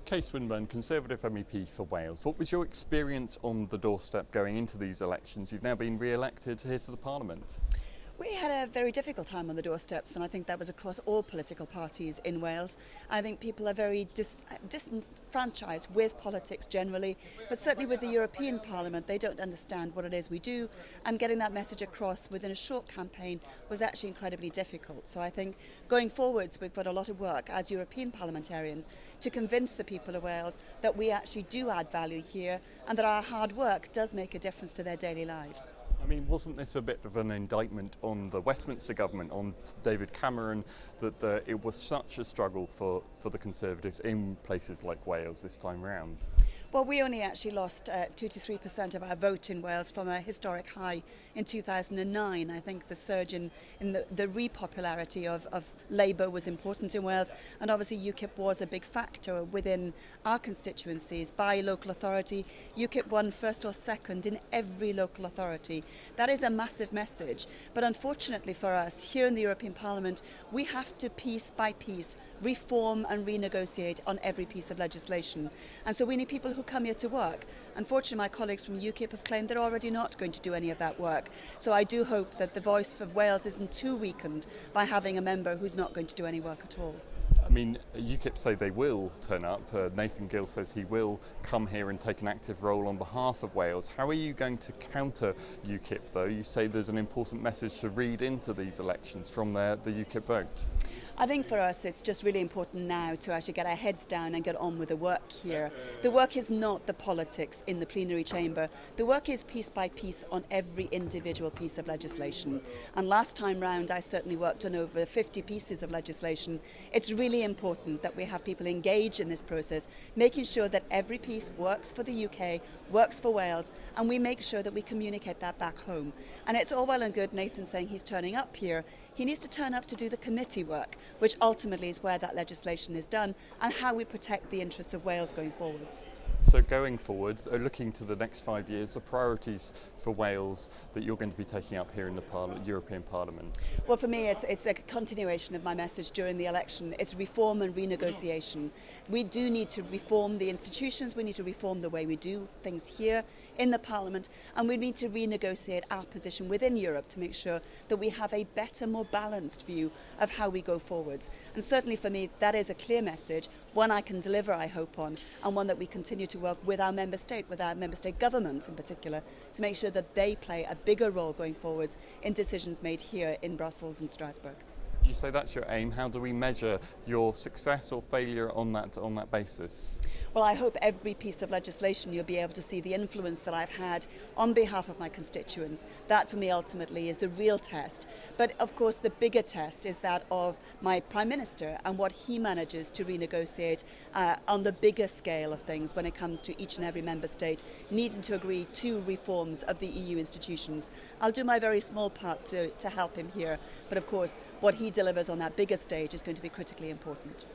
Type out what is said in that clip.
Kay Swinburne, Conservative MEP for Wales. What was your experience on the doorstep going into these elections? You've now been re-elected here to the Parliament. We had a very difficult time on the doorsteps, and I think that was across all political parties in Wales. I think people are very disenfranchised with politics generally, but certainly with the European Parliament, they don't understand what it is we do, and getting that message across within a short campaign was actually incredibly difficult. So I think going forwards, we've got a lot of work as European parliamentarians to convince the people of Wales that we actually do add value here, and that our hard work does make a difference to their daily lives. I mean, wasn't this a bit of an indictment on the Westminster government, on David Cameron, that it was such a struggle for the Conservatives in places like Wales this time round? Well, we only actually lost 2 to 3% of our vote in Wales from a historic high in 2009. I think the surge in the repopularity of Labour was important in Wales, and obviously UKIP was a big factor within our constituencies. By local authority, UKIP won first or second in every local authority. That is a massive message, but unfortunately for us, here in the European Parliament, we have to piece by piece reform and renegotiate on every piece of legislation. And so we need people who come here to work. Unfortunately, my colleagues from UKIP have claimed they're already not going to do any of that work. So I do hope that the voice of Wales isn't too weakened by having a member who's not going to do any work at all. I mean, UKIP say they will turn up. Nathan Gill says he will come here and take an active role on behalf of Wales. How are you going to counter UKIP, though? You say there's an important message to read into these elections from the UKIP vote. I think for us it's just really important now to actually get our heads down and get on with the work here. The work is not the politics in the plenary chamber. The work is piece by piece on every individual piece of legislation. And last time round I certainly worked on over 50 pieces of legislation. It's really important that we have people engaged in this process, making sure that every piece works for the UK, works for Wales, and we make sure that we communicate that back home. And it's all well and good Nathan saying he's turning up here. He needs to turn up to do the committee work, which ultimately is where that legislation is done and how we protect the interests of Wales going forwards. So going forward, looking to the next 5 years, the priorities for Wales that you're going to be taking up here in the European Parliament? Well, for me, it's a continuation of my message during the election. It's reform and renegotiation. We do need to reform the institutions, we need to reform the way we do things here in the Parliament, and we need to renegotiate our position within Europe to make sure that we have a better, more balanced view of how we go forwards. And certainly for me, that is a clear message, one I can deliver, I hope, on, and one that we continue to work with our member state governments in particular, to make sure that they play a bigger role going forwards in decisions made here in Brussels and Strasbourg. You say that's your aim. How do we measure your success or failure on that basis? Well, I hope every piece of legislation you'll be able to see the influence that I've had on behalf of my constituents. That for me ultimately is the real test. But of course the bigger test is that of my Prime Minister and what he manages to renegotiate on the bigger scale of things when it comes to each and every member state needing to agree to reforms of the EU institutions. I'll do my very small part to help him here, but of course what he delivers on that bigger stage is going to be critically important.